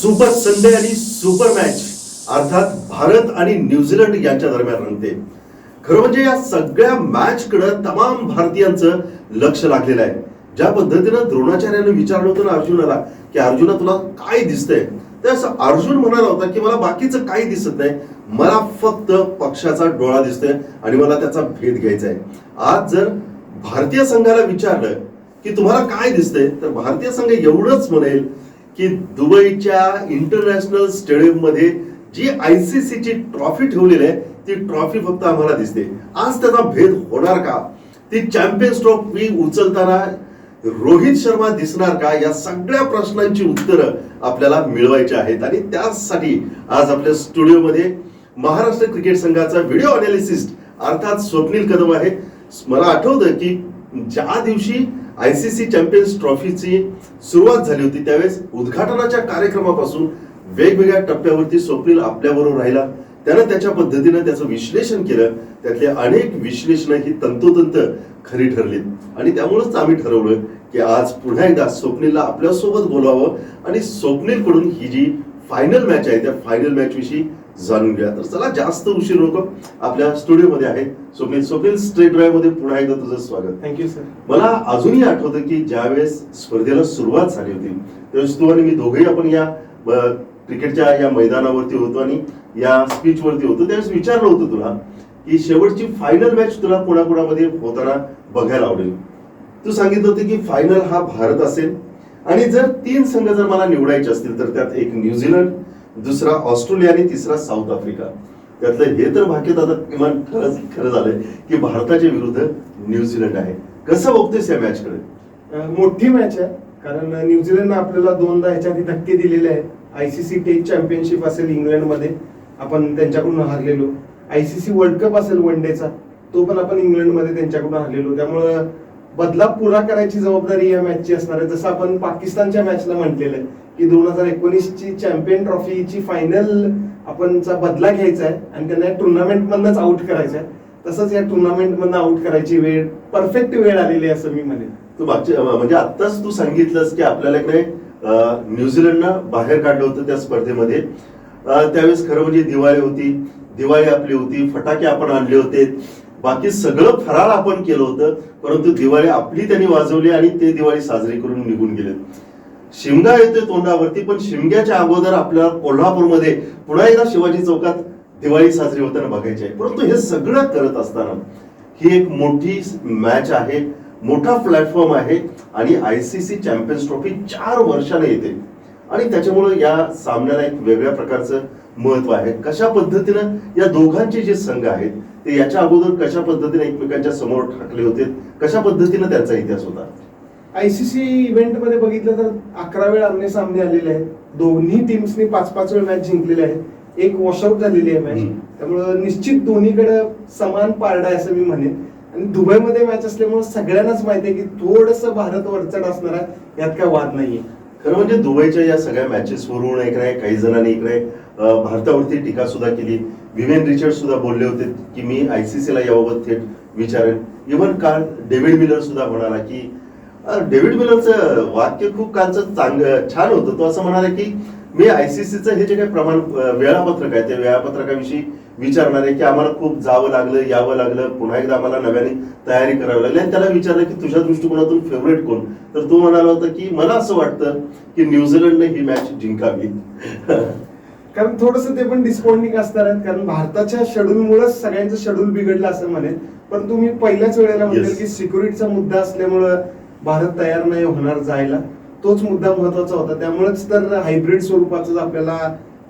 Super Sunday आणि super match अर्थात भारत आणि न्यूझीलंड यांच्या दरम्यान रंगते. खरं म्हणजे या सगळ्या मॅच कडे तमाम भारतीयांचं लक्ष लागलेलं आहे. ज्या पद्धतीनं द्रोणाचार्याने विचारलं होतं ना अर्जुनाला की अर्जुना तुला काय दिसतंय, तर अर्जुन म्हणाला होता की मला बाकीचं काही दिसत नाही, मला फक्त पक्षाचा डोळा दिसतोय आणि मला त्याचा भेद घ्यायचा आहे. आज जर भारतीय संघाला विचारलं की तुम्हाला काय दिसतंय, तर भारतीय संघ एवढंच म्हणेल की दुबईच्या इंटरनॅशनल स्टेडियम मध्ये जी ICC ची ट्रॉफी ठेवलेली आहे ती ट्रॉफी फक्त आम्हाला दिसते. आज त्याचा भेद होणार का? ती चॅम्पियन्स ट्रॉफी उचलताना रोहित शर्मा दिसणार का? या सगळ्या प्रश्नांची उत्तरं आपल्याला मिळवायची आहेत आणि त्यासाठी आज आपल्या स्टुडिओमध्ये महाराष्ट्र क्रिकेट संघाचा व्हिडिओ अनालिसिस्ट अर्थात स्वप्नील कदम आहे. मला आठवतं की ज्या दिवशी ICC चॅम्पियन्स ट्रॉफीची सुरुवात झाली होती त्यावेळेस उद्घाटनाच्या कार्यक्रमापासून वेगवेगळ्या टप्प्यावरती स्वप्नील आपल्याबरोबर राहिला. त्यानं त्याच्या पद्धतीनं त्याचं विश्लेषण केलं. त्यातले अनेक विश्लेषणं ही तंतोतंत खरी ठरलीत आणि त्यामुळेच आम्ही ठरवलं की आज पुन्हा एकदा स्वप्नीलला आपल्यासोबत बोलावं आणि स्वप्नील कडून ही जी फायनल मॅच आहे त्या फायनल मॅच विषयी जाणून घ्या. तर चला जास्त उशीर नको, आपल्या स्टुडिओमध्ये आहे स्वप्नील स्ट्रेट ड्राईव्ह मध्ये पुन्हा एकदा तुझं स्वागत. Thank you sir. मला अजूनही आठवतं की ज्यावेळेस स्पर्धेला सुरुवात झाली होती त्यावेळेस तू आणि मी दोघेही आपण या क्रिकेटच्या या मैदानावरती होतो आणि या स्पीच वरती होतो. त्यावेळेस विचारलं होतं तुला की शेवटची फायनल मॅच तुला कोणाकोणामध्ये होताना बघायला आवडेल. तू सांगितलं होतं की फायनल हा भारत असेल आणि जर 3 संघ जर मला निवडायचे असतील तर त्यात एक न्यूझीलंड, दुसरा ऑस्ट्रेलिया आणि तिसरा साऊथ आफ्रिका. त्यातलं हे तर भाग्यत आता किमान खरं झालंय की भारताच्या विरुद्ध न्यूझीलंड आहे. कसं बघतोयस या मॅच कडे? मोठी मॅच आहे कारण न्यूझीलंडनं आपल्याला 2दा ह्याच्या आधी धक्के दिलेले आहेत. ICC टेस्ट चॅम्पियनशिप असेल इंग्लंडमध्ये, आपण त्यांच्याकडून हारलेलो. ICC वर्ल्ड कप असेल वन डेचा, तो पण आपण इंग्लंडमध्ये त्यांच्याकडून हारलेलो. त्यामुळं बदला पुरा करायची जबाबदारी या मॅचची असणार आहे. जसं आपण पाकिस्तानच्या मॅचला म्हटलेलं आहे की 2019 ची चॅम्पियन ट्रॉफीची फायनल आपणचा बदला घ्यायचा आहे आणि त्यांना टुर्नामेंट मधनच आउट करायचं आहे. तसंच या टुर्नामेंट मधनं आउट करायची वेळ, परफेक्ट वेळ आलेली आहे असं मी म्हणेन. तू म्हणजे आत्ताच तू सांगितलंस की आपल्याला इकडे न्यूझीलंडनं बाहेर काढलं होतं त्या स्पर्धेमध्ये. त्यावेळेस खरं म्हणजे दिवाळी आपली होती, फटाके आपण आणले होते, बाकी सगळं फराळ आपण केलं होतं, परंतु दिवाळी आपली त्यांनी वाजवली आणि ते दिवाळी साजरी करून निघून गेले. शिमगा येतोय तोंडावरती, पण शिमग्याच्या अगोदर आपल्याला कोल्हापूरमध्ये पुन्हा एकदा शिवाजी चौकात दिवाळी साजरी होताना बघायची आहे. परंतु हे सगळं करत असताना ही एक मोठी मॅच आहे, मोठा प्लॅटफॉर्म आहे आणि ICC चॅम्पियन्स ट्रॉफी 4 वर्षाने येते आणि त्याच्यामुळे या सामन्याला एक वेगळ्या प्रकारचं महत्व आहे. कशा पद्धतीनं या दोघांचे जे संघ आहेत ते याच्या अगोदर कशा पद्धतीने एकमेकांच्या समोर ठाकले होते, कशा पद्धतीनं त्यांचा इतिहास होता? ICC इव्हेंट मध्ये बघितलं तर 11 वेळा आमने सामने आलेले आहेत. दोन्ही टीम्सनी 5-5 वेळ मॅच जिंकलेले आहेत. एक वॉशआउट झालेली आहे मॅच. त्यामुळे निश्चित दोन्हीकडे समान पारडा आहे असं मी म्हणेन. आणि दुबईमध्ये मॅच असल्यामुळे सगळ्यांनाच माहिती आहे की थोडंसं भारत वरचढ असणार आहे, यात काय वाद नाहीये. खरं म्हणजे दुबईच्या या सगळ्या मॅचेस वरून इकडे काही जणांनी इकडे भारतावरती टीका सुद्धा केली. विवेन रिचर्ड सुद्धा बोलले होते की मी ICC ला याबाबत थेट विचारेन. इव्हन काल डेव्हिड मिलर सुद्धा म्हणाला की डेव्हिड मिलरचं वाक्य खूप कालचं छान होतं. तो असं म्हणाला की मी ICCचं हे जे काही प्रमाण वेळापत्रक आहे त्या वेळापत्रकाविषयी विचारणार आहे की आम्हाला खूप जावं लागलं, यावं लागलं, पुन्हा एकदा आम्हाला नव्याने तयारी करावी लागली. आणि त्याला विचारलं की तुझ्या दृष्टिकोनातून फेवरेट कोण, तर तो म्हणाला होता की मला असं वाटतं की न्यूझीलंडने ही मॅच जिंकावी. कारण थोडंसं ते पण डिस्पॉइंटिंग असणार आहेत कारण भारताच्या शेड्यूलमुळेच सगळ्यांचं शेड्यूल बिघडलं असं म्हणेन. पण तुम्ही पहिल्याच वेळेला म्हणेल की सिक्युरिटीचा मुद्दा असल्यामुळं भारत तयार नाही होणार जायला, तोच मुद्दा महत्वाचा होता. त्यामुळेच तर हायब्रिड स्वरूपाचा आपल्याला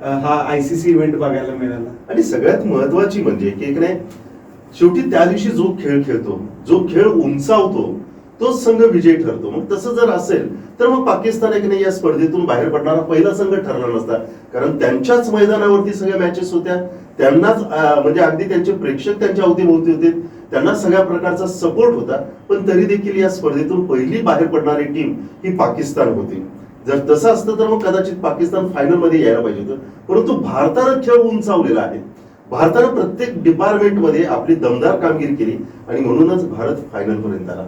हा ICC इव्हेंट बघायला मिळाला. आणि सगळ्यात महत्वाची म्हणजे की नाही, शेवटी त्या दिवशी जो खेळ खेळतो, जो खेळ उंचावतो, तोच संघ विजयी ठरतो. मग तसं जर असेल तर मग पाकिस्तान एक नाही या स्पर्धेतून बाहेर पडणारा पहिला संघ ठरला नसता, कारण त्यांच्याच मैदानावरती सगळ्या मॅचेस होत्या, त्यांनाच म्हणजे अगदी त्यांचे प्रेक्षक त्यांच्या अवतीभोवती होते, त्यांना सगळ्या प्रकारचा सपोर्ट होता. पण तरी देखील या स्पर्धेतून पहिली बाहेर पडणारी टीम ही पाकिस्तान होती. जर तसं असतं तर मग कदाचित पाकिस्तान फायनल मध्ये यायला पाहिजे होतं. परंतु भारतानं खेळ उंचावलेला आहे. भारतानं प्रत्येक डिपार्टमेंटमध्ये आपली दमदार कामगिरी केली आणि म्हणूनच भारत फायनल पर्यंत आला.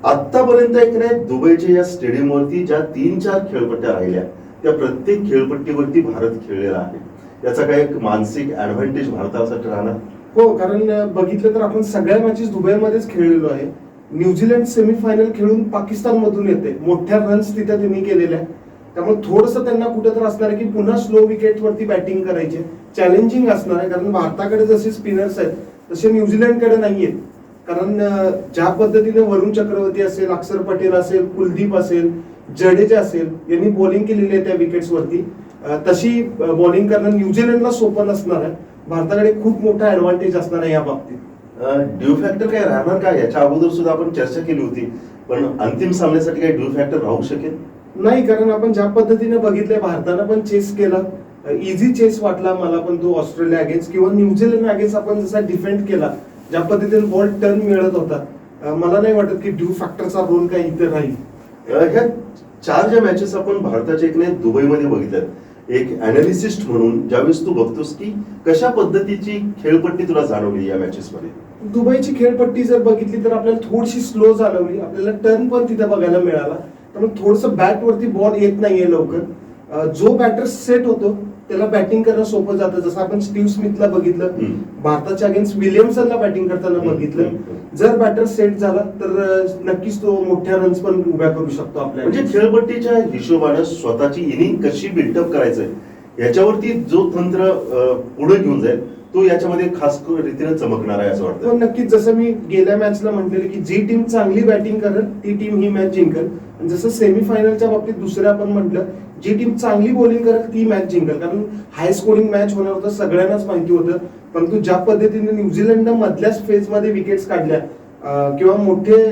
आतापर्यंत एक नाही दुबईच्या या स्टेडियमवरती ज्या 3-4 खेळपट्ट्या राहिल्या त्या प्रत्येक खेळपट्टीवरती भारत खेळलेला आहे. याचा काय एक मानसिक ऍडव्हान्टेज भारतासाठी राहणार? हो, कारण बघितलं तर आपण सगळ्या मॅचेस दुबईमध्येच खेळलेलो आहे. न्यूझीलंड सेमीफायनल खेळून पाकिस्तान मधून येते, मोठ्या रन्स तिथे त्यांनी केलेल्या आहे. त्यामुळे थोडंसं त्यांना कुठेतरी असणार आहे की पुन्हा स्लो विकेटवरती बॅटिंग करायचे, चॅलेंजिंग असणार आहे. कारण भारताकडे जसे स्पिनर्स आहेत तसे न्यूझीलंडकडे नाहीयेत. कारण ज्या पद्धतीने वरुण चक्रवर्ती असेल, अक्षर पटेल असेल, कुलदीप असेल, जडेजा असेल, यांनी बॉलिंग केलेली आहे त्या विकेट्सवरती, तशी बॉलिंग करणं न्यूझीलंडला सोपं नसणार आहे. भारताकडे खूप मोठा ऍडव्हान्टेज असणार आहे या बाबतीत. ड्यू फॅक्टर काय राहणार का? याच्या अगोदर सुद्धा आपण चर्चा केली होती, पण अंतिम सामन्यासाठी काय ड्यू फॅक्टर राहू शकेल? नाही, कारण आपण ज्या पद्धतीने बघितलंय, भारतानं पण चेस केला, इझी चेस वाटला मला पण तो ऑस्ट्रेलिया अगेन्स्ट किंवा न्यूझीलंड अगेन्स्ट आपण जसा डिफेंड केला, ज्या पद्धतीने बॉल टर्न मिळत होता, मला नाही वाटत की ड्यू फॅक्टरचा रोल काही इथे राहील. ह्या 4 ज्या मॅचेस आपण भारताच्या एकने दुबईमध्ये बघितल्यात, एक अनालिसिस्ट म्हणून ज्यावेळेस तू बघतोस की कशा पद्धतीची खेळपट्टी तुला जाणवली या मॅचेस मध्ये? दुबईची खेळपट्टी जर बघितली तर आपल्याला थोडीशी स्लो जाणवली, आपल्याला टर्न पण तिथे बघायला मिळाला. त्यामुळे थोडंसं बॅट वरती बॉल येत नाहीये लवकर. जो बॅटर सेट होतो त्याला बॅटिंग करणं सोपं जातं. जसं आपण स्टीव्ह स्मिथला बघितलं, भारताच्या अगेन्स्ट विलियमसनला बॅटिंग करताना बघितलं. जर बॅटर सेट झाला तर नक्कीच तो मोठ्या रन्स पण उभ्या करू शकतो आपल्या. म्हणजे खेळपट्टीच्या हिशोबानं स्वतःची इनिंग कशी बिल्डअप करायचंय याच्यावरती जो तंत्र पुढे घेऊन जाईल तो याच्यामध्ये खास रीतीने चमकणार आहे असं वाटतं. पण नक्कीच जसं मी गेल्या मॅचला म्हटलेलं की जी टीम चांगली बॅटिंग करेल ती टीम ही मॅच जिंकेल. आणि जसं सेमीफायनलच्या बाबतीत दुसऱ्या आपण म्हटलं, जी टीम चांगली बॉलिंग करेल ती मॅच जिंकेल. कारण हाय स्कोरिंग मॅच होणार होतं, सगळ्यांनाच माहिती होतं. परंतु ज्या पद्धतीने न्यूझीलंडनं मधल्याच फेज मध्ये विकेट्स काढल्या किंवा मोठे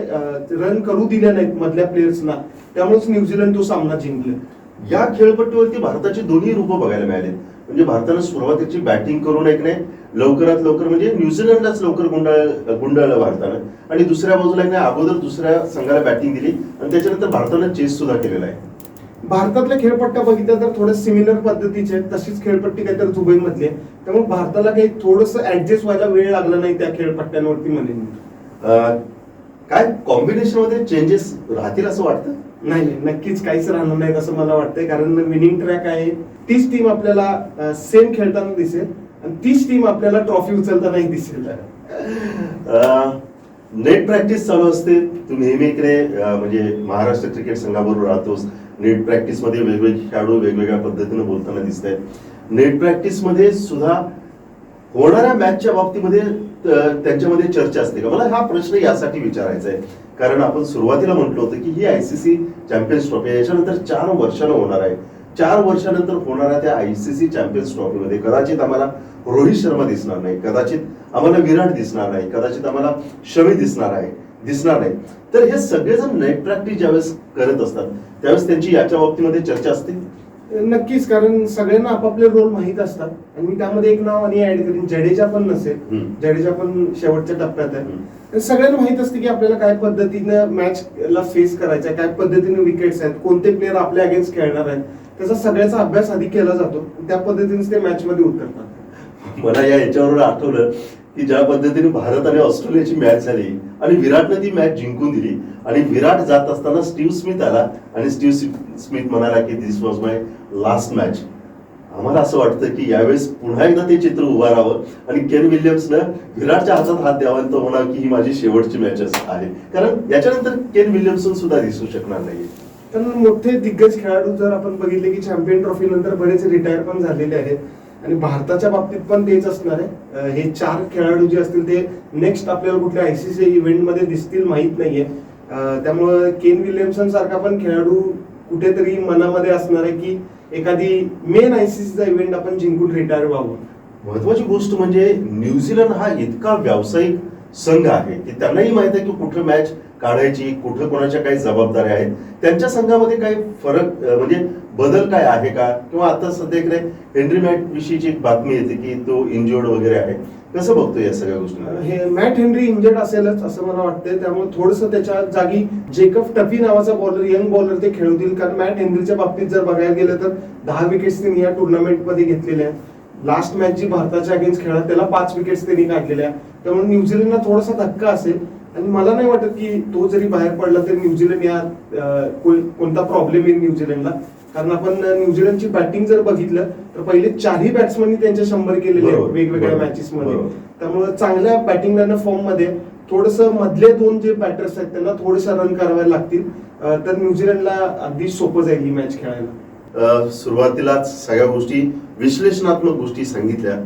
रन करू दिले नाहीत मधल्या प्लेयर्सना, त्यामुळेच न्यूझीलंड तो सामना जिंकले. या खेळपट्टीवरती भारताची दोन्ही रूपं बघायला मिळाली. म्हणजे भारतानं सुरुवातीची बॅटिंग करून एक नाही लवकरात लवकर म्हणजे न्यूझीलंडलाच लवकर गुंडाळलं भारतानं, आणि दुसऱ्या बाजूला एक नाही अगोदर दुसऱ्या संघाला बॅटिंग दिली आणि त्याच्यानंतर भारतानं चेस सुद्धा केलेला आहे. भारतातल्या खेळपट्ट्या बघितल्या तर थोड्या सिमिलर पद्धतीचे आहेत, तशीच खेळपट्टी काहीतरी दुबई मधली आहे. त्यामुळे भारताला काही थोडंसं ऍडजस्ट व्हायला वेळ लागला नाही त्या खेळपट्ट्यांवरती म्हणेन. काय कॉम्बिनेशन मध्ये चेंजेस राहतील असं वाटतं? नाही, नक्कीच काहीच राहणार नाही असं मला वाटतंय. कारण विनिंग ट्रॅक आहे, तीच टीम आपल्याला सेम खेळताना दिसेल आणि तीच टीम आपल्याला ट्रॉफी उचलतानाही दिसेल. नेट प्रॅक्टिस चालू असते, तू नेहमी इकडे म्हणजे महाराष्ट्र क्रिकेट संघाबरोबर राहतोस. नेट प्रॅक्टिस मध्ये वेगवेगळे खेळाडू वेगवेगळ्या पद्धतीने बोलताना दिसत आहेत. नेट प्रॅक्टिस मध्ये सुद्धा होणाऱ्या मॅचच्या बाबतीमध्ये त्यांच्यामध्ये चर्चा असते का? मला हा प्रश्न यासाठी विचारायचा आहे कारण आपण सुरुवातीला म्हटलं होतं की ही आयसीसी चॅम्पियन्स ट्रॉफी याच्यानंतर 4 वर्षानं होणार आहे. 4 वर्षानंतर होणाऱ्या त्या आयसीसी चॅम्पियन्स ट्रॉफीमध्ये कदाचित आम्हाला रोहित शर्मा दिसणार नाही, कदाचित आम्हाला विराट दिसणार नाही, कदाचित आम्हाला शमी दिसणार नाही. तर हे सगळेजण नेट प्रॅक्टिस ज्यावेळेस करत असतात त्यावेळेस त्यांची याच्या बाबतीमध्ये चर्चा असते. नक्कीच, कारण सगळ्यांना आपापले रोल माहीत असतात. आणि मी त्यामध्ये एक नाव आणि ऍड करीन, जडेजा पण नसेल, जडेजा पण शेवटच्या टप्प्यात आहे. सगळ्यांना माहित असते की आपल्याला काय पद्धतीनं मॅचला फेस करायचं आहे, काय पद्धतीने विकेट्स आहेत, कोणते प्लेयर आपल्या अगेन्स्ट खेळणार आहेत, त्याचा सगळ्याचा अभ्यास आधी केला जातो. त्या पद्धतीने ते मॅच मध्ये उतरतात. मला याच्यावर आठवलं की ज्या पद्धतीने भारत आणि ऑस्ट्रेलियाची मॅच झाली आणि विराटने ती मॅच जिंकून दिली आणि विराट जात असताना स्टीव्ह स्मिथ आला आणि स्टीव्ह स्मिथ म्हणाला की दिस वॉज माय लास्ट मॅच. आम्हाला असं वाटतं की यावेळेस पुन्हा एकदा ते चित्र उभं राहावं आणि केन विल्यम्सनं विराटच्या हातात हात द्यावा आणि तो म्हणावा की ही माझी शेवटची मॅच आहे. कारण याच्यानंतर केन विल्यमसन सुद्धा दिसू शकणार नाही. कारण मोठे दिग्गज खेळाडू जर आपण बघितले की चॅम्पियन ट्रॉफी नंतर बरेच रिटायर पण झालेले आहेत आणि भारताच्या बाबतीत पण तेच असणार आहे. हे 4 खेळाडू जे असतील ते नेक्स्ट आपल्याला कुठल्या आयसीसी इव्हेंट मध्ये दिसतील माहित नाहीये. त्यामुळे केन विल्यमसन सारखा पण खेळाडू कुठेतरी मनामध्ये असणार आहे की एखादी मेन आयसीसीचा इव्हेंट आपण जिंकून रिटायर व्हावं. महत्वाची गोष्ट म्हणजे न्यूझीलंड हा इतका व्यावसायिक संघ आहे की त्यांनाही माहित आहे की कुठं मॅच काढायची, कुठं कोणाच्या काही जबाबदाऱ्या आहेत, त्यांच्या संघामध्ये काही फरक म्हणजे बदल काय आहे का? किंवा आता सध्या इकडे हेनरी मॅट विषयीची एक बातमी येते की तो इंजर्ड वगैरे आहे. कसं बघतो या सगळ्या गोष्टी? हे मॅट हेनरी इंजर्ड असेलच असं मला वाटतंय. त्यामुळे थोडंसं त्याच्या जागी जेकब टफी नावाचा बॉलर, यंग बॉलर ते खेळवतील. कारण मॅट हेनरीच्या बाबतीत जर बघायला गेलं तर 10 विकेट्स त्यांनी या टुर्नामेंट मध्ये घेतलेल्या आहेत. लास्ट मॅच जी भारताच्या अगेन्स्ट खेळला त्याला 5 विकेट्स त्यांनी काढलेल्या. त्यामुळे न्यूझीलंडला थोडासा धक्का असेल आणि मला नाही वाटत की तो जरी बाहेर पडला तरी न्यूझीलंड या कोणता प्रॉब्लेम येईल न्यूझीलंडला. कारण आपण न्यूझीलंडची बॅटिंग जर बघितलं तर पहिले 4ही बॅट्समननी त्यांचे 100 केलेले आहेत वेगवेगळ्या मॅचेस मध्ये. त्यामुळे चांगल्या बॅटिंग लाईन फॉर्म मध्ये थोडस मधले 2 जे बॅटर्स आहेत त्यांना थोडेसा रन करावे लागतील, तर न्यूझीलंडला अगदी सोपं जाईल ही मॅच खेळायला. सुरुवातीलाच सगळ्या गोष्टी विश्लेषणात्मक गोष्टी सांगितल्या.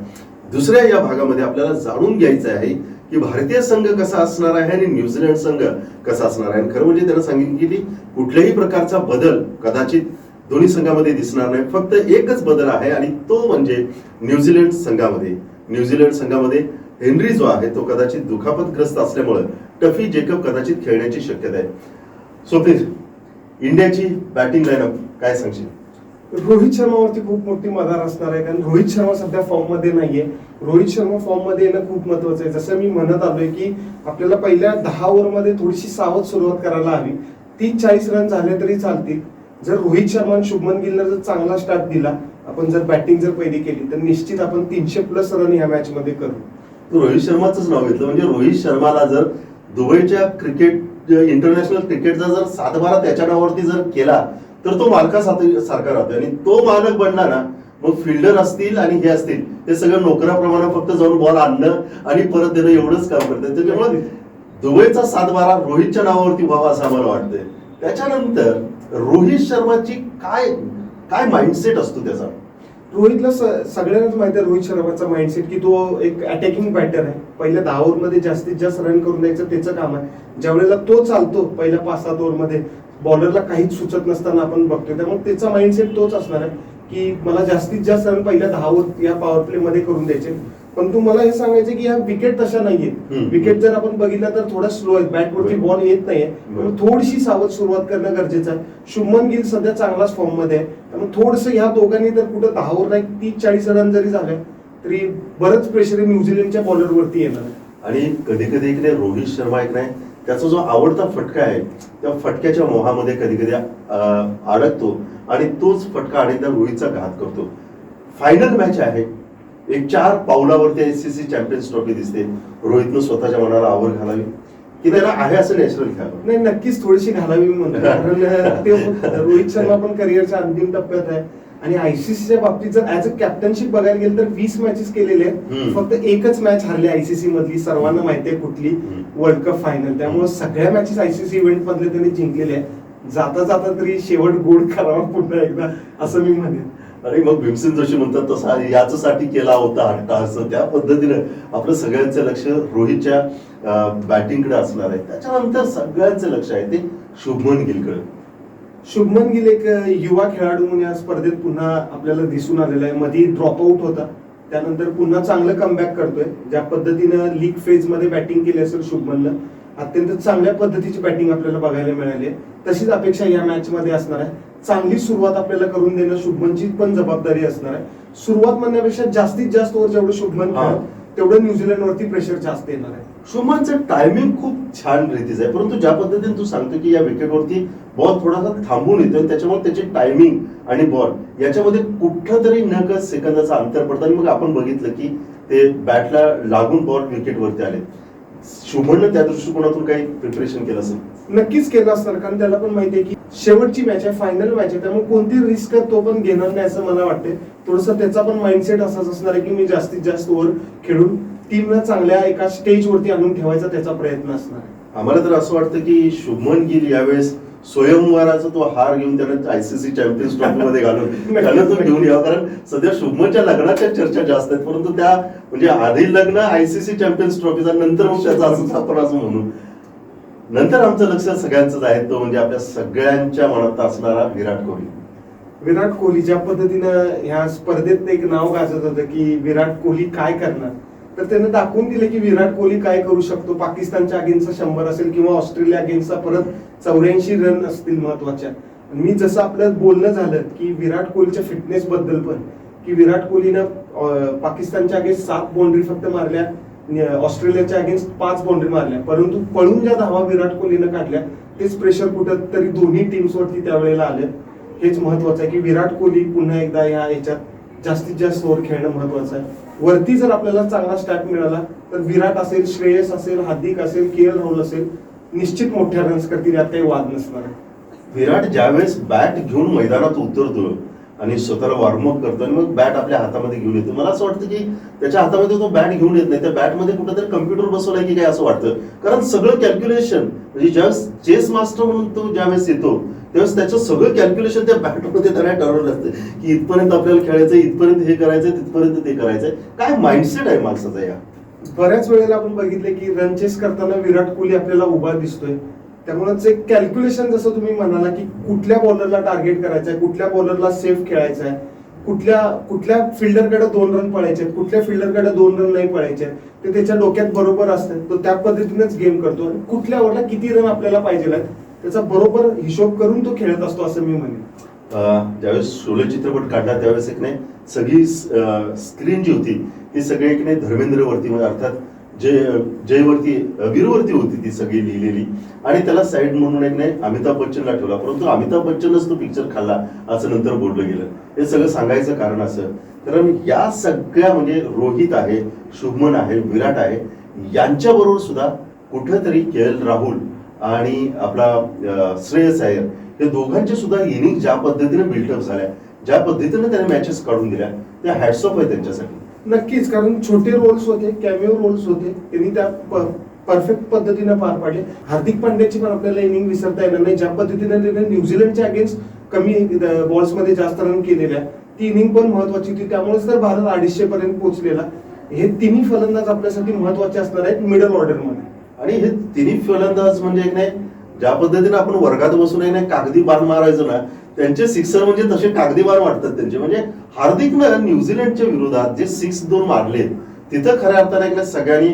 दुसऱ्या या भागामध्ये आपल्याला जाणून घ्यायचं आहे की भारतीय संघ कसा असणार आहे आणि न्यूझीलंड संघ कसा असणार आहे. खरं म्हणजे त्यांना सांगितलं की कुठल्याही प्रकारचा बदल कदाचित दोन्ही संघामध्ये दिसणार नाही. फक्त एकच बदल आहे आणि तो म्हणजे न्यूझीलंड संघामध्ये. न्यूझीलंड संघामध्ये हेनरी जो आहे तो कदाचित दुखापतग्रस्त असल्यामुळे टफी जेकब कदाचित खेळण्याची शक्यता आहे. स्वप्नील, इंडियाची बॅटिंग लाईनअप काय सांगशील? रोहित शर्मावरती खूप मोठी मदार असणार आहे, कारण रोहित शर्मा सध्या फॉर्म मध्ये नाहीये. रोहित शर्मा फॉर्म मध्ये येणं खूप महत्वाचं आहे. जसं मी म्हणत आलोय की आपल्याला पहिल्या 10 ओव्हरमध्ये थोडीशी सावध सुरुवात करायला हवी. 30-40 रन झाले तरी चालतील. जर रोहित शर्मा आणि शुभमन गिलनं जर चांगला स्टार्ट दिला, आपण जर बॅटिंग जर पहिली केली तर निश्चित आपण 300+ रन ह्या मॅच मध्ये करू. तू रोहित शर्माच नाव घेतलं म्हणजे रोहित शर्माला जर दुबईच्या क्रिकेट इंटरनॅशनल क्रिकेटचा जर 7-12 त्याच्या नावावरती जर केला तर तो मालकासारखा राहतो. आणि तो मालक बनला ना, मग फिल्डर असतील आणि हे असतील हे सगळं नोकराप्रमाणे फक्त जाऊन बॉल आणणं आणि परत देणं एवढंच काम करतात. त्याच्यामुळे दुबईचा 7-12 रोहितच्या नावावरती व्हावा असं आम्हाला वाटतंय. त्याच्यानंतर रोहित शर्माची काय माइंडसेट असतो त्याचा? रोहितला सगळ्यांनाच माहिती आहे रोहित शर्माचा माइंडसेट की तो एक अटॅकिंग बॅटर आहे. पहिल्या 10 ओव्हरमध्ये जास्तीत जास्त रन करून द्यायचं त्याचं काम आहे. ज्यावेळेला तो चालतो पहिल्या 5-7 ओव्हरमध्ये बॉलरला काहीच सुचत नसताना आपण बघतोय, त्यामुळे त्याचा माइंडसेट तोच असणार आहे की मला जास्तीत जास्त रन पहिल्या 10 ओव्हर या पॉवर प्ले मध्ये करून द्यायचे. पण तू मला हे सांगायचं की ह्या विकेट तशा नाहीयेत. विकेट जर आपण बघितला तर थोडा स्लो आहे, बॅटवरती बॉल येत नाहीये, त्यामुळे थोडीशी सावध सुरुवात करणं गरजेचं आहे. शुभमन गिल सध्या चांगलाच फॉर्म मध्ये आहे, त्यामुळे थोडस ह्या दोघांनी तर कुठं 10 ओव्हर नाही 30-40 रन जरी झाले तरी बरंच प्रेशर न्यूझीलंडच्या बॉलरवरती येणार आहे. आणि कधी कधी इकडे रोहित शर्मा एक नाही त्याचा जो आवडता फटका आहे त्या फटक्याच्या मोहामध्ये कधी कधी अडकतो आणि तोच फटका अनेकदा रोहितचा घात करतो. फायनल मॅच आहे, एक 4 पावलावरती ICC चॅम्पियन्स ट्रॉफी दिसते. रोहितनं स्वतःच्या मनाला आवर घालावी की त्याला आहे असं नॅचरल खेळावं? नाही, नक्कीच थोडीशी घालावी म्हणतो, कारण ते रोहित शर्मा पण करिअरच्या अंतिम टप्प्यात आहे. आणि ICCच्या बाबतीत जर ऍज अ कॅप्टनशिप बघायला गेलं तर 20 मॅचेस केलेले आहेत, फक्त एकच मॅच हरली ICC मधली, सर्वांना माहिती आहे कुठली, वर्ल्ड कप फायनल. त्यामुळे सगळ्या मॅचेस ICC इव्हेंट मधले त्यांनी जिंकलेले आहेत. जाता जाता तरी शेवट गोड करावा पुन्हा एकदा असं मी म्हणेन. आणि मग भीमसेन जोशी म्हणतात तसा याच्यासाठी केला होता हट्टा, असं त्या पद्धतीनं आपलं सगळ्यांचं लक्ष रोहितच्या बॅटिंगकडे असणार आहे. त्याच्यानंतर सगळ्यांचं लक्ष आहे ते शुभमन गिलकडे. शुभमन गिल एक युवा खेळाडू म्हणून या स्पर्धेत पुन्हा आपल्याला दिसून आलेला आहे. मध्ये ड्रॉपआउट होता, त्यानंतर पुन्हा चांगलं कमबॅक करतोय. ज्या पद्धतीनं लीग फेज मध्ये बॅटिंग केली असेल शुभमननं, अत्यंत चांगल्या पद्धतीची बॅटिंग आपल्याला बघायला मिळाली आहे. तशीच अपेक्षा या मॅच मध्ये असणार आहे. चांगली सुरुवात आपल्याला करून देणं शुभमनची पण जबाबदारी असणार आहे. सुरुवात म्हणण्यापेक्षा जास्तीत जास्त ओव्हर जेवढं शुभमन खेळेल तेवढं न्यूझीलंड वरती प्रेशर जास्त येणार आहे. शुभमनचं टायमिंग खूप छान रीतीचं आहे, परंतु ज्या पद्धतीने तू सांगतो की या विकेटवरती बॉल थोडासा थांबून येतोय, त्याच्यामुळे त्याची टायमिंग आणि बॉल याच्यामध्ये कुठं तरी न सेकंदाचं अंतर पडतं आणि मग आपण बघितलं की ते बॅटला लागून बॉल विकेटवरती आले. शुभमननं त्या दृष्टिकोनातून काही प्रिपरेशन केलं असेल? नक्कीच केलं असणार, कारण त्याला पण माहिती आहे की शेवटची मॅच आहे, फायनल मॅच आहे, त्यामुळे कोणती रिस्क तो पण घेणार नाही असं मला वाटते. थोडंसं त्याचा पण माइंडसेट असाच असणार आहे की मी जास्तीत जास्त ओव्हर खेळून टीमला चांगल्या एका स्टेजवरती आणून ठेवायचा त्याचा प्रयत्न असणार आहे. आम्हाला तर असं वाटतं की शुभमन गिल यावेळेस स्वयंवराचा तो हार घेऊन त्याला ICC चॅम्पियन्स ट्रॉफी मध्ये घालून त्याला तो घेऊन यावा. कारण सध्या शुभमनच्या लग्नाच्या चर्चा जास्त आहेत, परंतु त्या म्हणजे आधी लग्न ICC चॅम्पियन्स ट्रॉफीचा, नंतर मग त्याचा असं आपण असं म्हणू. नंतर आमचं लक्ष सगळ्यांचंच आहे तो म्हणजे आपल्या सगळ्यांच्या मनात असणारा विराट कोहली. विराट कोहली ज्या पद्धतीनं ह्या स्पर्धेत एक नाव गाजत होतं की विराट कोहली काय करणार, तर त्यानं दाखवून दिलं की विराट कोहली काय करू शकतो. पाकिस्तानच्या अगेन्स्टचा 100 असेल किंवा ऑस्ट्रेलिया अगेन्स्टचा परत 84 रन असतील महत्वाच्या. मी जसं आपलं बोलणं झालं की विराट कोहलीच्या फिटनेस बद्दल पण, की विराट कोहलीनं पाकिस्तानच्या अगेन्स्ट 7 बाउंड्री फक्त मारल्या, ऑस्ट्रेलियाच्या अगेन्स्ट 5 बाउंड्री मारल्या, परंतु पळून ज्या धावा विराट कोहलीनं काढल्या तेच प्रेशर कुठं तरी दोन्ही टीम्स वरती त्यावेळेला आलं. हेच महत्वाचं आहे की विराट कोहली पुन्हा एकदा ह्याच्यात जास्तीत जास्त ओव्हर खेळणं महत्वाचं आहे. वरती जर आपल्याला चांगला स्टार्ट मिळाला तर विराट असेल, श्रेयस असेल, हार्दिक असेल, KL राहुल असेल, निश्चित मोठ्या रन्स करतील, यात काही वाद नसणार आहे. विराट ज्यावेळेस बॅट घेऊन मैदानात उतरतो आणि स्वतःला वॉर्मअप करतो आणि मग बॅट आपल्या हातामध्ये घेऊन येतो, मला असं वाटतं की त्याच्या हातामध्ये तो बॅट घेऊन येत नाही, त्या बॅटमध्ये कुठेतरी कम्प्युटर बसवलाय की काय असं वाटतं. कारण सगळं कॅल्क्युलेशन म्हणजे ज्यावेळेस चेस मास्टर म्हणून तो ज्यावेळेस येतो त्यावेळेस त्याचं सगळं कॅल्क्युलेशन त्या बॅटमध्ये त्याला ठरवलं असतं की इथपर्यंत आपल्याला खेळायचं, इथपर्यंत हे करायचंय, तिथपर्यंत ते करायचंय. काय माइंडसेट आहे माणसाचा या. बऱ्याच वेळेला आपण बघितले की रन चेस करताना विराट कोहली आपल्याला उभा दिसतोय, त्यामुळेच एक कॅल्क्युलेशन जसं तुम्ही म्हणाला की कुठल्या बॉलरला टार्गेट करायचंय, कुठल्या बॉलरला सेफ खेळायचं आहे, कुठल्या फिल्डरकडे 2 रन पळायचे, कुठल्या फिल्डरकडे 2 रन नाही पळायचे, ते त्याच्या डोक्यात बरोबर असतं. तो त्या पद्धतीनेच गेम करतो आणि कुठल्या ओव्हरला किती रन आपल्याला पाहिजे आहेत त्याचा बरोबर हिशोब करून तो खेळत असतो असं मी म्हणेन. ज्यावेळेस शोले चित्रपट काढला त्यावेळेस एक नाही सगळी स्क्रीन जी होती ती सगळी एक नाही धर्मेंद्रवरती म्हणजे अर्थात जयवरती वीरवरती होती ती सगळी लिहिलेली आणि त्याला साईड म्हणून एक नाही अमिताभ बच्चनला ठेवला, परंतु अमिताभ बच्चनच तो पिक्चर खाल्ला असं नंतर बोललं गेलं. हे सगळं सांगायचं कारण असं कारण या सगळ्या म्हणजे रोहित आहे, शुभमन आहे, विराट आहे, यांच्या बरोबर सुद्धा कुठेतरी के.एल. राहुल आणि आपला श्रेयस अय्यर या दोघांचे सुद्धा इनिंग ज्या पद्धतीने बिल्डअप झाल्या, ज्या पद्धतीने त्याने मॅचेस काढून दिल्या, त्या हॅट्स ऑफ आहे त्यांच्यासाठी. नक्कीच, कारण छोटे रोल्स होते, कॅमिओ रोल्स होते, त्यांनी त्या परफेक्ट पद्धतीने पार पाडले. हार्दिक पांड्याची पण आपल्याला इनिंग विसरता येणार नाही, ज्या पद्धतीने त्याने न्यूझीलंडच्या अगेन्स्ट कमी बॉल्स मध्ये जास्त रन केलेल्या, ती इनिंग पण महत्वाची होती. त्यामुळेच तर भारत 250 पर्यंत पोहोचलेला. हे तिन्ही फलंदाज आपल्यासाठी महत्वाचे असणार आहेत मिडल ऑर्डर मध्ये. आणि हे तिन्ही फलंदाज म्हणजे एक नाही ज्या पद्धतीने आपण वर्गात बसून नाही कागदी बाण मारायचो ना, त्यांचे सिक्सर म्हणजे तसे कागदी बाण वाटतात त्यांचे. म्हणजे हार्दिकनं न्यूझीलंडच्या विरोधात जे 6-2 मारले तिथं खऱ्या अर्थाने एक सगळ्यांनी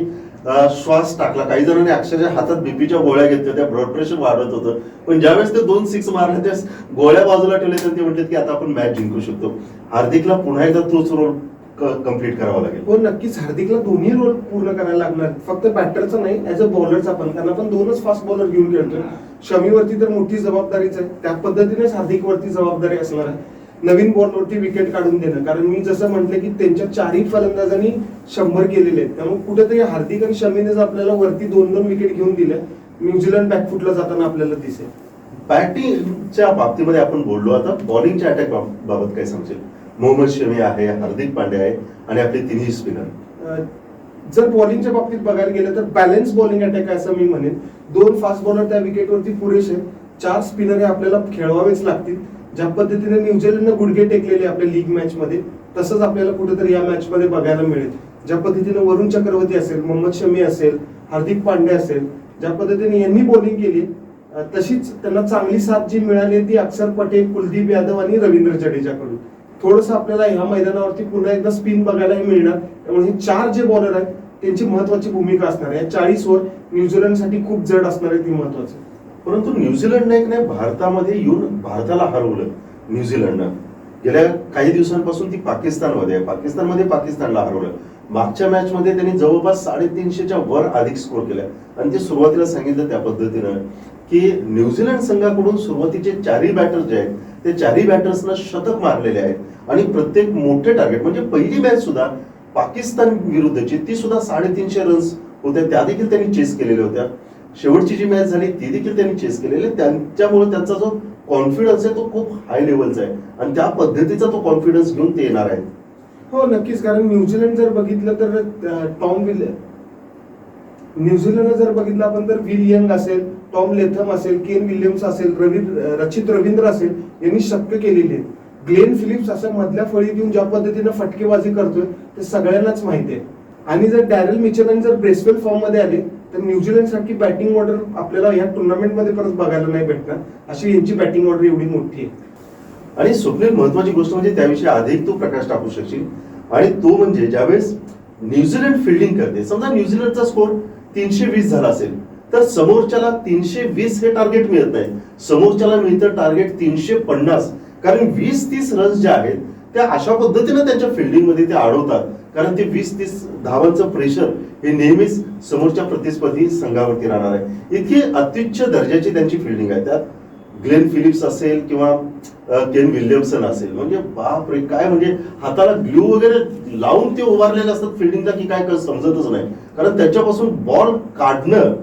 श्वास टाकला. काही जणांनी अक्षरशः हातात बीपीच्या गोळ्या घेतल्या, त्या ब्लड प्रेशर वाढत होतं. पण ज्यावेळेस ते 2 6 मारले त्या गोळ्या बाजूला ठेवले तर ते म्हटले की आता आपण मॅच जिंकू शकतो. हार्दिकला पुन्हा एकदा तोच रोल कम्प्लीट करावा लागेल. हो नक्कीच, हार्दिकला दोन्ही रोल पूर्ण करायला लागणार, फक्त बॅटरचा नाही, ऍज अ बॉलरचा पण. कारण आपण 2च फास्ट बॉलर घेऊन खेळतोय. शमीवरती तर मोठी जबाबदारीच आहे, त्या पद्धतीनेच हार्दिकवरती जबाबदारी असणार आहे नवीन बॉलवरती विकेट काढून देणं. कारण मी जसं म्हटलं की त्यांच्या 4ही फलंदाजांनी 100 केलेले आहेत, त्यामुळे कुठेतरी हार्दिक आणि शमीने जर आपल्याला वरती 2-2 विकेट घेऊन दिल्या, न्यूझीलंड बॅकफुटला जाताना आपल्याला दिसेल. बॅटिंगच्या बाबतीमध्ये आपण बोललो, आता बॉलिंगच्या अटॅक बाबत काय सांगशील? मोहम्मद शमी आहे, हार्दिक पांड्या आहे आणि आपले तिन्ही स्पिनर. जर बॉलिंगच्या बाबतीत बघायला गेलं तर बॅलन्स बॉलिंग अटॅक आहे असं मी म्हणेन. 2 फास्ट बॉलर त्या विकेटवरती पुरेसे, 4 स्पिनर हे आपल्याला खेळवावेच लागतील. ज्या पद्धतीने न्यूझीलंडनं गुडघे टेकलेले आपल्या लीग मॅच मध्ये, तसंच आपल्याला कुठेतरी या मॅच मध्ये बघायला मिळेल. ज्या पद्धतीने वरुण चक्रवर्ती असेल, मोहम्मद शमी असेल, हार्दिक पांड्या असेल, ज्या पद्धतीने यांनी बॉलिंग केली तशीच त्यांना चांगली साथ जी मिळाली ती अक्षर पटेल, कुलदीप यादव आणि रवींद्र जडेजाकडून. थोडंसं आपल्याला ह्या मैदानावरती पुन्हा एकदा स्पिन बघायलाही मिळणार, त्यामुळे हे 4 जे बॉलर आहेत त्यांची महत्वाची भूमिका असणार आहे. या 40 ओव्हर न्यूझीलंडसाठी खूप जड असणार आहे, ती महत्वाची. परंतु न्यूझीलंडने एक नाही भारतामध्ये येऊन भारताला हरवलं. न्यूझीलंडनं गेल्या काही दिवसांपासून ती पाकिस्तानमध्ये आहे, पाकिस्तानला हरवलं. मागच्या मॅच मध्ये त्यांनी जवळपास 350च्या वर अधिक स्कोर केल्या आणि ते सुरुवातीला सांगितलं त्या पद्धतीनं की न्यूझीलंड संघाकडून सुरुवातीचे 4ही बॅटर्स जे आहेत ते 4ही बॅटर्सना शतक मारलेले आहेत आणि प्रत्येक मोठे टार्गेट म्हणजे पहिली मॅच सुद्धा पाकिस्तान विरुद्धची ती सुद्धा 350 रन्स होत्या, त्या देखील त्यांनी चेस केलेल्या होत्या. शेवटची जी मॅच झाली ती देखील त्यांनी चेस केलेली. त्यांच्यामुळे त्यांचा जो कॉन्फिडन्स आहे तो खूप हाय लेवलचा आहे आणि त्या पद्धतीचा तो कॉन्फिडन्स घेऊन ते येणार आहेत. हो नक्कीच, कारण न्यूझीलंड जर बघितलं तर न्यूझीलंड जर बघितलं आपण तर विल यंग असेल, टॉम लेथम असेल, केन विल्यम्स असेल, रचित रवींद्र असेल, यांनी शक्य केलेली आहे. ग्लेन फिलिप्स असं मधल्या फळी देऊन ज्या पद्धतीने फटकेबाजी करतोय ते सगळ्यांनाच माहिती आहे. आणि जर डॅरेल मिचेल जर ब्रेसवेल फॉर्म मध्ये आले तर न्यूझीलंड सारखी बॅटिंग ऑर्डर आपल्याला या टुर्नामेंट मध्ये परत बघायला नाही भेटणार, अशी यांची बॅटिंग ऑर्डर एवढी मोठी आहे. आणि स्वप्नील महत्वाची गोष्ट म्हणजे त्याविषयी अधिक तू प्रकाश टाकू शकशील आणि तो म्हणजे ज्यावेळेस न्यूझीलंड फिल्डिंग करते, समजा न्यूझीलंडचा स्कोर 320 झाला असेल तर समोरच्याला 320 हे टार्गेट मिळत नाही, समोरच्याला मिळतं टार्गेट 350. कारण 20-30 रन्स ज्या आहेत त्या अशा पद्धतीने त्यांच्या फिल्डिंग मध्ये ते अडवतात, कारण ते 20-30 धावांचं प्रेशर हे नेहमीच समोरच्या प्रतिस्पर्धी संघावरती राहणार आहे. इतकी अत्युच्च दर्जाची त्यांची फिल्डिंग आहे. त्यात ग्लेन फिलिप्स असेल किंवा केन विल्यमसन असेल, म्हणजे बापरे काय म्हणजे हाताला ग्लू वगैरे लावून ते उभारलेले असतात फिल्डिंगला की काय समजतच नाही. कारण त्याच्यापासून बॉल काढणं,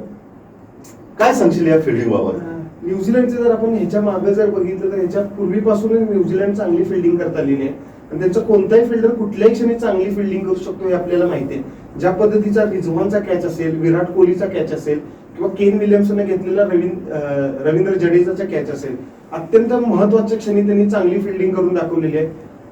काय सांगशील या फिल्डिंग बाबत? न्यूझीलंडचे जर आपण ह्याच्या मागे जर बघितलं तर ह्याच्या पूर्वीपासूनच न्यूझीलंड चांगली फिल्डिंग करत आलेली आहे आणि त्यांचा कोणताही फिल्डर कुठल्याही क्षणी चांगली फिल्डिंग करू शकतो हे आपल्याला माहिती आहे. ज्या पद्धतीचा रिझवानचा कॅच असेल, विराट कोहलीचा कॅच असेल किंवा केन विल्यमसनने घेतलेला रवींद्र जडेजाचा कॅच असेल, अत्यंत महत्वाच्या क्षणी त्यांनी चांगली फिल्डिंग करून दाखवलेली आहे.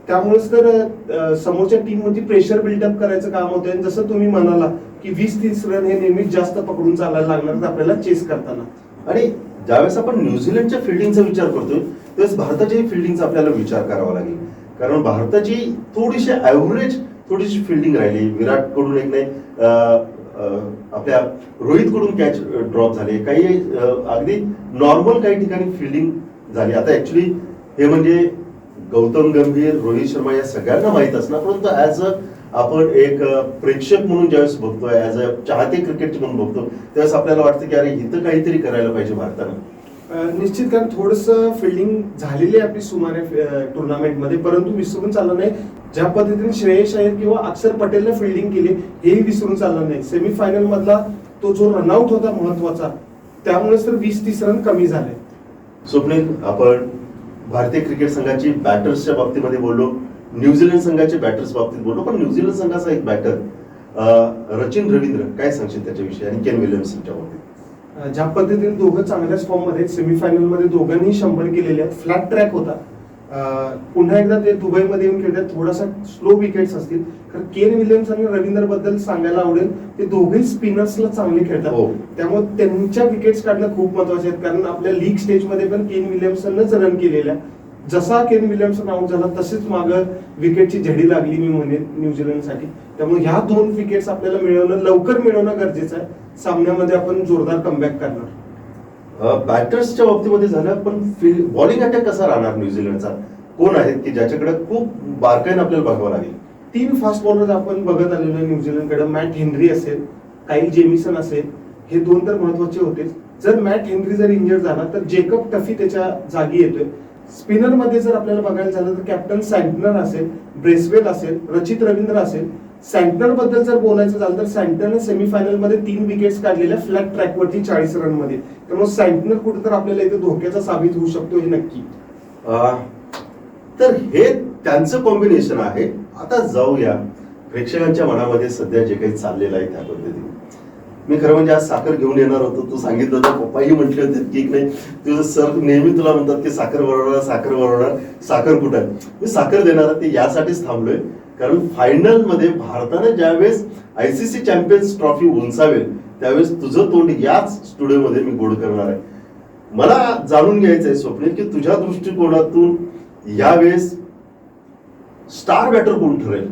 त्यामुळेच तर समोरच्या टीमवरती प्रेशर बिल्डअप करायचं काम होतं. आणि जसं तुम्ही म्हणाला की 20-30 रन हे नेहमीच जास्त पकडून चालायला लागणार आपल्याला चेस करताना. आणि ज्यावेळेस आपण न्यूझीलंडच्या फिल्डिंगचा विचार करतोय त्यावेळेस भारताच्याही फिल्डिंगचा आपल्याला विचार करावा लागेल. कारण भारताची थोडीशी फिल्डिंग राहिली. विराट कडून एक नाही आपल्या रोहित कडून कॅच ड्रॉप झाले, काही अगदी नॉर्मल काही ठिकाणी फिल्डिंग झाली. आता ऍक्च्युली हे म्हणजे गौतम गंभीर, रोहित शर्मा या सगळ्यांना माहित असणार, परंतु ऍज अ आपण एक प्रेक्षक म्हणून ज्यावेळेस बघतोय, ऍज अ चाहते क्रिकेट म्हणून बघतो, त्यावेळेस आपल्याला वाटतं की अरे इथं काहीतरी करायला पाहिजे भारतानं. निश्चित, कारण थोडंसं फिल्डिंग झालेली आहे आपली सुमारे टुर्नामेंटमध्ये, परंतु विसरून चाललं नाही ज्या पद्धतीने श्रेयस अय्यर किंवा अक्षर पटेलने फिल्डिंग केली हेही विसरून चाललं नाही. सेमीफायनल मधला तो जो रनआउट होता महत्वाचा, त्यामुळेच तर 20-30 रन कमी झाले. स्वप्नील, आपण भारतीय क्रिकेट संघाची बॅटर्सच्या बाबतीमध्ये बोललो, न्यूझीलंड संघाच्या बॅटर्स बाबतीत बोललो, पण न्यूझीलंड संघाचा एक बॅटर रचिन रवींद्र, काय सांगशील त्याच्याविषयी आणि केन विल्यमसनच्या बाबतीत? ज्या पद्धतीने दोघं चांगल्याच फॉर्म मध्ये, सेमीफायनल मध्ये दोघांनी 100 केलेले आहेत. फ्लॅट ट्रॅक होता. पुन्हा एकदा ते दुबईमध्ये येऊन खेळतात, थोडासा स्लो विकेट्स असतील. कारण केन विल्यम्स आणि रवींद्र बद्दल सांगायला आवडेल, ते दोघेही स्पिनर्सला चांगले खेळतात. त्यामुळे त्यांच्या विकेट्स काढणं खूप महत्वाचे आहेत. कारण आपल्या लीग स्टेजमध्ये पण केन विल्यमसनच रन केलेल्या, जसा केन विल्यमसन आउट झाला तसेच मागं विकेटची झडी लागली मी म्हणेन न्यूझीलंडसाठी. त्यामुळे ह्या 2 विकेट्स आपल्याला लवकर मिळवणं गरजेचं आहे. सामन्यामध्ये आपण जोरदार कमबॅक करणार. बॅटर्सच्या बाबतीमध्ये झालं, पण बॉलिंग अटॅक कसा राहणार न्यूझीलंडचा? कोण आहेत की ज्याच्याकडे खूप बारकाईने आपल्याला बघावं लागेल? 3 फास्ट बॉलर आपण बघत आलेलो आहे न्यूझीलंडकडे. मॅट हेनरी असेल, काईल जेमिसन असेल, हे 2 तर महत्वाचे होतेच. जर मॅट हेनरी जर इंजर्ड झाला तर जेकब टफी त्याच्या जागी येतोय. स्पिनर मध्ये जर आपल्याला बघायला झालं तर कॅप्टन सँटनर असेल, ब्रेसवेल असेल, रचित रवींद्र असेल. सँटनर बद्दल जर बोलायचं झालं तर सँटनरने सेमीफायनल मध्ये 3 विकेट्स काढलेल्या फ्लॅट ट्रॅक वरती 40 रन मध्ये. त्यामुळे सँटनर कुठेतरी आपल्याला इथे धोक्याचा साबित होऊ शकतो हे नक्की. तर हे त्यांचं कॉम्बिनेशन आहे. आता जाऊया प्रेक्षकांच्या मनामध्ये सध्या जे काही चाललेलं आहे त्या पद्धतीने. मी खरं म्हणजे आज साखर घेऊन येणार होतो, तू सांगितलं होतं, पप्पाही म्हटले होते की नाही तुझं सर नेहमी तुला म्हणतात की साखर बरोबर साखर कुठं आहे. मी साखर देणार ते यासाठीच थांबलोय, कारण फायनल मध्ये भारताने ज्यावेळेस ICC चॅम्पियन्स ट्रॉफी उंचावेल त्यावेळेस तुझं तोंड याच स्टुडिओमध्ये मी गोड करणार आहे. मला जाणून घ्यायचंय स्वप्नील की तुझ्या दृष्टिकोनातून यावेळेस स्टार बॅटर कोण ठरेल?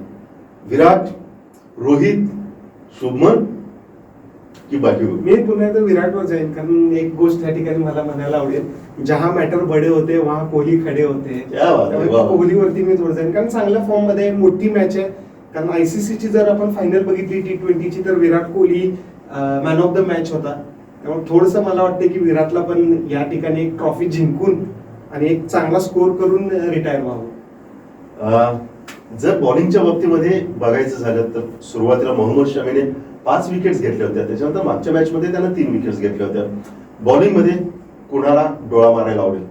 विराट, रोहित, शुभमन की बाकी? मी पुन्हा एकदा विराटवर जाईन, कारण एक गोष्ट या ठिकाणी मला म्हणायला आवडेल, जहा मॅटर बडे होते वहा कोहली खडे होते. कोहलीवरती मी थोडं जाईन, कारण चांगल्या फॉर्म मध्ये मोठी मॅच आहे. कारण ICC ची जर आपण फायनल बघितली T20ची तर Virat Kohli man of the match होता. त्यामुळे थोडंसं मला वाटतं की विराटला पण या ठिकाणी एक ट्रॉफी जिंकून आणि एक चांगला स्कोर करून रिटायर व्हावं. जर बॉलिंगच्या बाबतीमध्ये बघायचं झालं तर सुरुवातीला मोहम्मद शमीने 5 विकेट्स घेतल्या होत्या, त्याच्यानंतर मागच्या मॅच मध्ये त्यानं 3 विकेट्स घेतल्या होत्या. बॉलिंग मध्ये कुणाला डोळा मारायला आवडेल?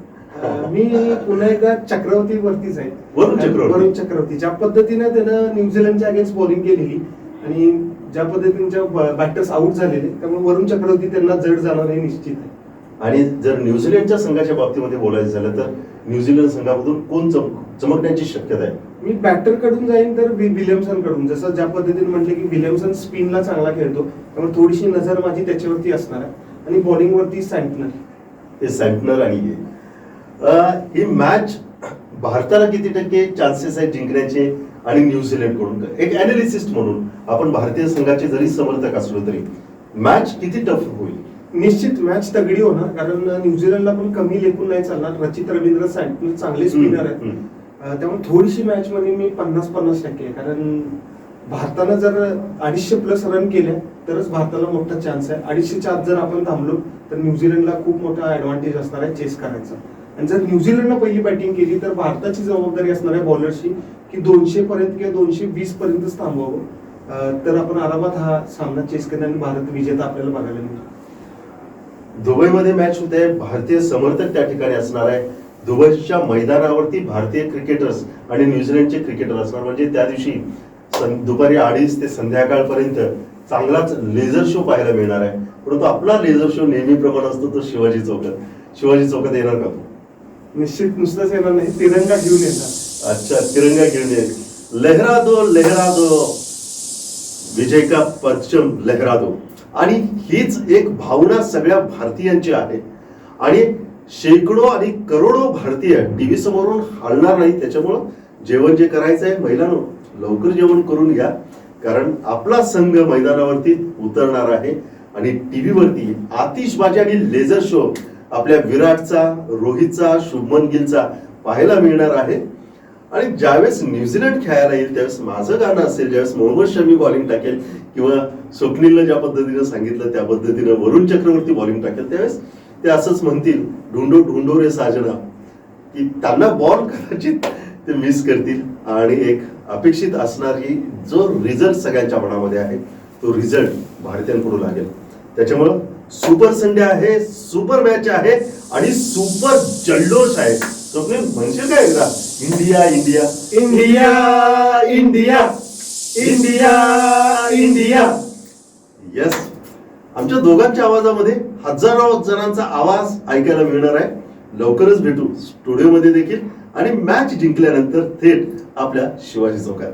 मी पुन्हा एकदा चक्रवर्तीवरतीच आहे. वरुण चक्रवर्ती ज्या पद्धतीने त्यानं न्यूझीलंडच्या अगेन्स्ट बॉलिंग केलेली आणि ज्या पद्धतीने बॅटर्स आउट झालेले, त्यामुळे वरुण चक्रवर्ती त्यांना जड जाणार हे निश्चित आहे. आणि जर न्यूझीलंडच्या संघाच्या बाबतीमध्ये बोलायचं झालं तर न्यूझीलंड संघामधून कोण चमकण्याची शक्यता आहे? मी बॅटर कडून जाईन तर विल्यमसन कडून. जसं ज्या पद्धतीने म्हटलं की विल्यमसन स्पिनला चांगला खेळतो, त्यामुळे थोडीशी नजर माझी त्याच्यावरती असणार आहे. आणि बॉलिंग वरती सँटनर आणि ही मॅच भारताला किती टक्के चान्सेस आहेत जिंकण्याचे आणि न्यूझीलंड कडून? एक अनालिसिस्ट म्हणून आपण भारतीय संघाचे जरी समर्थक असलो तरी मॅच किती टफ होईल? निश्चित मॅच तगडी होणार, कारण न्यूझीलंडला पण कमी लेखून नाही चालणार. रचित रवींद्र, सँटनर चांगले स्पिनर आहेत. त्यामुळे थोडीशी मॅच मध्ये मी 50-50% कारण भारतानं जर 250+ रन केले तरच भारताला मोठा चान्स आहे. 250च्या आत जर आपण थांबलो तर न्यूझीलंडला खूप मोठा ऍडव्हान्टेज असणार आहे चेस करायचा. आणि जर न्यूझीलंडनं पहिली बॅटिंग केली तर भारताची जबाबदारी असणार आहे बॉलरची की 200 पर्यंत किंवा 220 पर्यंतच थांबवावं, तर आपण आरामात हा सामना चेस करेन आणि भारत विजेता आपल्याला बघायला मिळेल. दुबईमध्ये मॅच होते, भारतीय समर्थक त्या ठिकाणी असणार आहे. दुबईच्या मैदानावरती भारतीय क्रिकेटर्स आणि न्यूझीलंडचे क्रिकेटर असणार. म्हणजे त्या दिवशी दुपारी 2:30 ते संध्याकाळपर्यंत चांगलाच लेझर शो पाहायला मिळणार आहे. परंतु आपला लेझर शो नेहमीप्रमाणे असतो तो शिवाजी चौकात येणार का? निश्चित नुसतंच येणार नाही, तिरंगा घेऊन येणार. अच्छा, तिरंगा घेऊन येईल. लहरा दो विजय का परचम लहरा दो. आणि हीच एक भावना सगळ्या भारतीयांची आहे. आणि शेकडो आणि करोडो भारतीय टीव्ही समोरून हलणार नाही. त्याच्यामुळं जेवण जे करायचं आहे महिलांनो, लवकर जेवण करून घ्या, कारण आपला संघ मैदानावरती उतरणार आहे. आणि टीव्ही वरती आतिषबाजी आणि लेझर शो आपल्या विराटचा, रोहितचा, शुभमन गिलचा पाहायला मिळणार आहे. आणि ज्यावेळेस न्यूझीलंड खेळायला येईल त्यावेळेस माझं गाणं असेल, ज्यावेळेस मोहम्मद शमी बॉलिंग टाकेल किंवा स्वप्नीलनं ज्या पद्धतीनं सांगितलं त्या पद्धतीनं वरुण चक्रवर्ती बॉलिंग टाकेल, त्यावेळेस ते असंच म्हणतील, ढूंढो ढूंढो रे साजना, की त्यांना बॉल कदाचित ते मिस करतील. आणि एक अपेक्षित असणारी जो रिझल्ट सगळ्यांच्या मनामध्ये आहे तो रिझल्ट भारतीयांकडून लागेल. त्याच्यामुळं सुपर संडे आहे, सुपर मॅच आहे आणि सुपर जल्लोष आहे. स्वप्नील म्हणशील काय एकदा, India India India India India India. Yes, आमच्या दोघांच्या आवाजामध्ये हजारो जणांचा आवाज ऐकायला मिळणार आहे. लवकरच भेटू स्टुडिओमध्ये देखील आणि मॅच जिंकल्यानंतर थेट आपल्या शिवाजी चौकात.